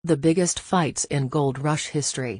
The biggest fights in gold rush history.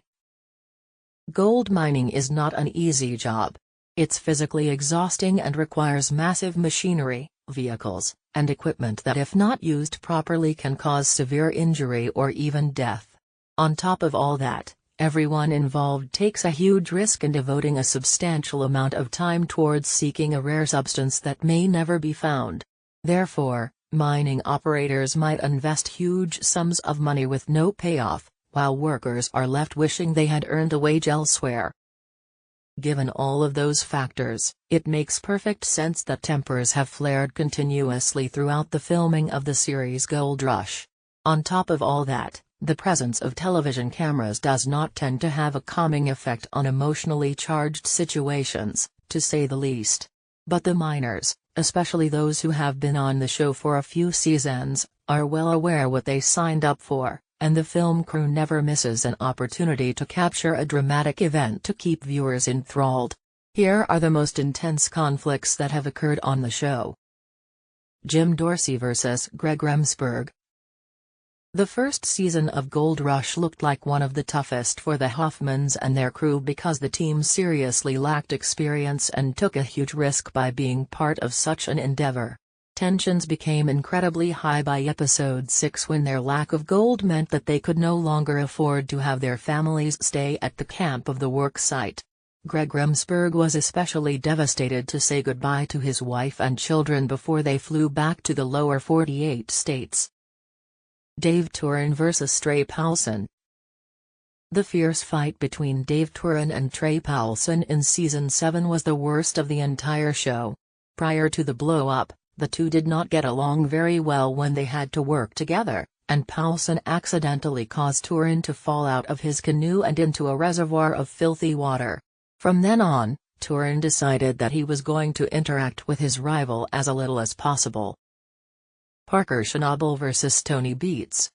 Gold mining is not an easy job. It's physically exhausting and requires massive machinery, vehicles, and equipment that if not used properly can cause severe injury or even death. On top of all that, everyone involved takes a huge risk in devoting a substantial amount of time towards seeking a rare substance that may never be found. Therefore, mining operators might invest huge sums of money with no payoff, while workers are left wishing they had earned a wage elsewhere. Given all of those factors, it makes perfect sense that tempers have flared continuously throughout the filming of the series Gold Rush. On top of all that, the presence of television cameras does not tend to have a calming effect on emotionally charged situations, to say the least. But the miners, especially those who have been on the show for a few seasons, are well aware what they signed up for, and the film crew never misses an opportunity to capture a dramatic event to keep viewers enthralled. Here are the most intense conflicts that have occurred on the show. Jim Dorsey vs. Greg Remsburg. The first season of Gold Rush looked like one of the toughest for the Hoffmans and their crew because the team seriously lacked experience and took a huge risk by being part of such an endeavor. Tensions became incredibly high by episode 6 when their lack of gold meant that they could no longer afford to have their families stay at the camp of the work site. Greg Remsburg was especially devastated to say goodbye to his wife and children before they flew back to the lower 48 states. Dave Turin vs. Trey Paulson. The fierce fight between Dave Turin and Trey Paulson in Season 7 was the worst of the entire show. Prior to the blow-up, the two did not get along very well when they had to work together, and Paulson accidentally caused Turin to fall out of his canoe and into a reservoir of filthy water. From then on, Turin decided that he was going to interact with his rival as little as possible. Parker Schnabel vs. Tony Beets.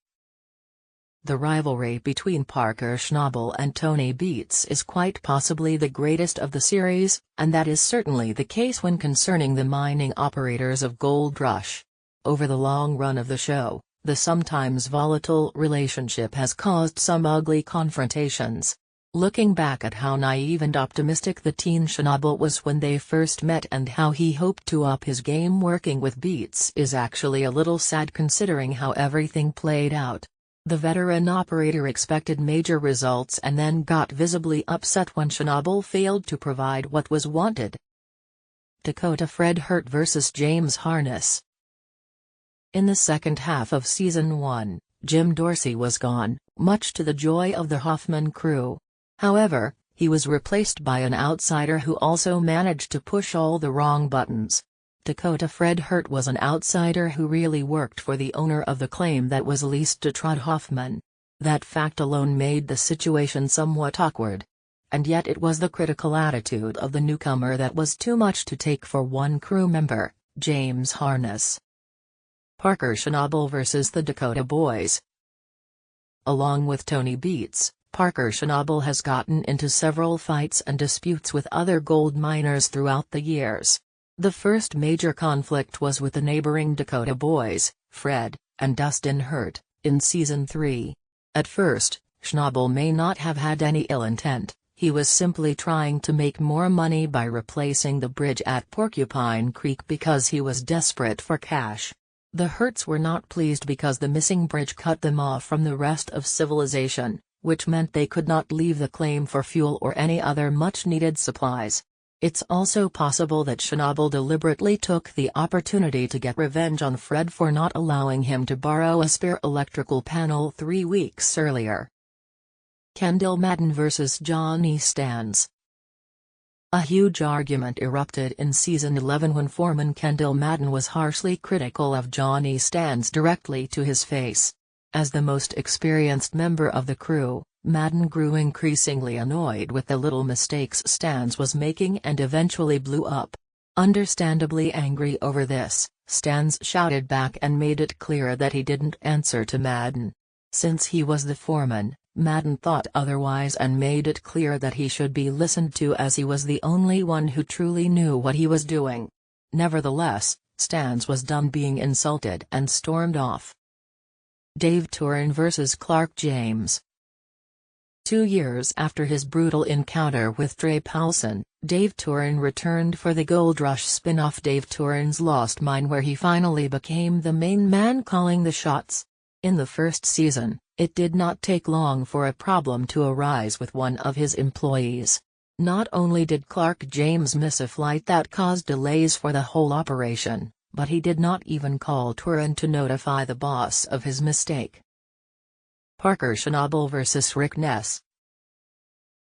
The rivalry between Parker Schnabel and Tony Beets is quite possibly the greatest of the series, and that is certainly the case when concerning the mining operators of Gold Rush. Over the long run of the show, the sometimes volatile relationship has caused some ugly confrontations. Looking back at how naive and optimistic the teen Schnabel was when they first met and how he hoped to up his game working with Beets is actually a little sad considering how everything played out. The veteran operator expected major results and then got visibly upset when Schnabel failed to provide what was wanted. Dakota Fred Hurt vs. James Harness. In the second half of Season 1, Jim Dorsey was gone, much to the joy of the Hoffman crew. However, he was replaced by an outsider who also managed to push all the wrong buttons. Dakota Fred Hurt was an outsider who really worked for the owner of the claim that was leased to Trud Hoffman. That fact alone made the situation somewhat awkward. And yet it was the critical attitude of the newcomer that was too much to take for one crew member, James Harness. Parker Schnabel vs. the Dakota Boys. Along with Tony Beets, Parker Schnabel has gotten into several fights and disputes with other gold miners throughout the years. The first major conflict was with the neighboring Dakota Boys, Fred and Dustin Hurt, in Season 3. At first, Schnabel may not have had any ill intent, he was simply trying to make more money by replacing the bridge at Porcupine Creek because he was desperate for cash. The Hurts were not pleased because the missing bridge cut them off from the rest of civilization, which meant they could not leave the claim for fuel or any other much-needed supplies. It's also possible that Schnabel deliberately took the opportunity to get revenge on Fred for not allowing him to borrow a spare electrical panel 3 weeks earlier. Kendall Madden vs. Johnny Stans. A huge argument erupted in Season 11 when foreman Kendall Madden was harshly critical of Johnny Stans directly to his face. As the most experienced member of the crew, Madden grew increasingly annoyed with the little mistakes Stans was making and eventually blew up. Understandably angry over this, Stans shouted back and made it clear that he didn't answer to Madden. Since he was the foreman, Madden thought otherwise and made it clear that he should be listened to as he was the only one who truly knew what he was doing. Nevertheless, Stans was done being insulted and stormed off. Dave Turin vs. Clark James. 2 years after his brutal encounter with Trey Paulson, Dave Turin returned for the Gold Rush spin-off Dave Turin's Lost Mine, where he finally became the main man calling the shots. In the first season, it did not take long for a problem to arise with one of his employees. Not only did Clark James miss a flight that caused delays for the whole operation, but he did not even call Turin to notify the boss of his mistake. Parker Schnabel vs. Rick Ness.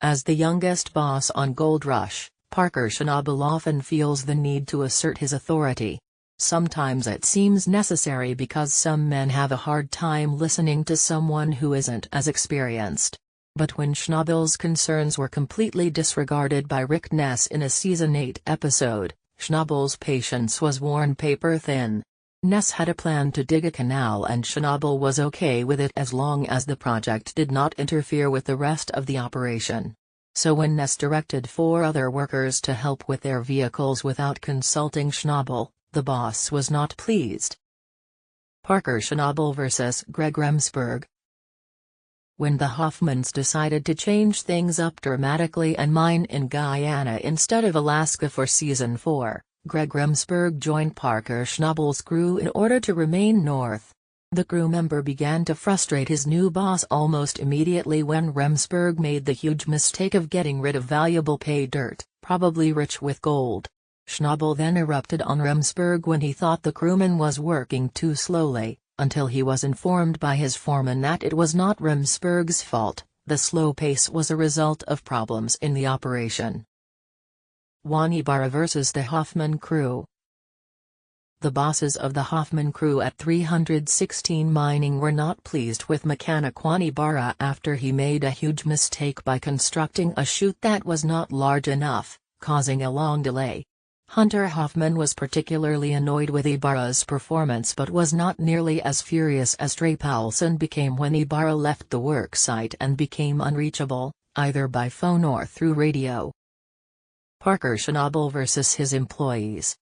As the youngest boss on Gold Rush, Parker Schnabel often feels the need to assert his authority. Sometimes it seems necessary because some men have a hard time listening to someone who isn't as experienced. But when Schnabel's concerns were completely disregarded by Rick Ness in a Season 8 episode, Schnabel's patience was worn paper thin. Ness had a plan to dig a canal and Schnabel was okay with it as long as the project did not interfere with the rest of the operation. So when Ness directed 4 other workers to help with their vehicles without consulting Schnabel, the boss was not pleased. Parker Schnabel vs. Greg Remsburg. When the Hoffmans decided to change things up dramatically and mine in Guyana instead of Alaska for Season 4, Greg Remsburg joined Parker Schnabel's crew in order to remain north. The crew member began to frustrate his new boss almost immediately when Remsburg made the huge mistake of getting rid of valuable pay dirt, probably rich with gold. Schnabel then erupted on Remsburg when he thought the crewman was working too slowly, until he was informed by his foreman that it was not Remsburg's fault. The slow pace was a result of problems in the operation. Juan Ibarra vs. the Hoffman crew. The bosses of the Hoffman crew at 316 Mining were not pleased with mechanic Juan Ibarra after he made a huge mistake by constructing a chute that was not large enough, causing a long delay. Hunter Hoffman was particularly annoyed with Ibarra's performance but was not nearly as furious as Trey Paulson became when Ibarra left the worksite and became unreachable, either by phone or through radio. Parker Schnabel vs. his employees.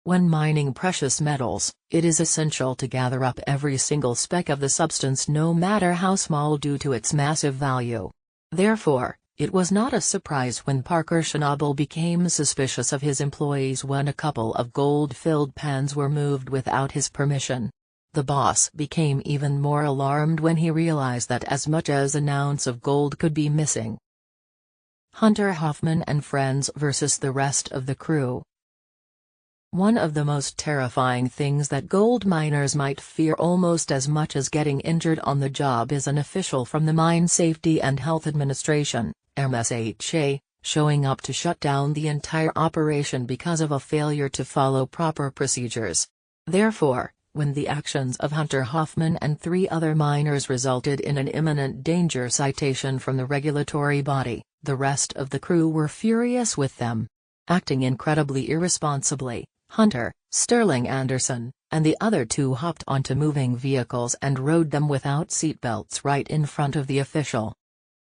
When mining precious metals, it is essential to gather up every single speck of the substance no matter how small due to its massive value. Therefore, it was not a surprise when Parker Schnabel became suspicious of his employees when a couple of gold-filled pans were moved without his permission. The boss became even more alarmed when he realized that as much as an ounce of gold could be missing. Hunter Hoffman and friends vs. the rest of the crew. One of the most terrifying things that gold miners might fear almost as much as getting injured on the job is an official from the Mine Safety and Health Administration, MSHA, showing up to shut down the entire operation because of a failure to follow proper procedures. Therefore, when the actions of Hunter Hoffman and 3 other miners resulted in an imminent danger citation from the regulatory body, the rest of the crew were furious with them. Acting incredibly irresponsibly, Hunter, Sterling Anderson, and the other 2 hopped onto moving vehicles and rode them without seatbelts right in front of the official.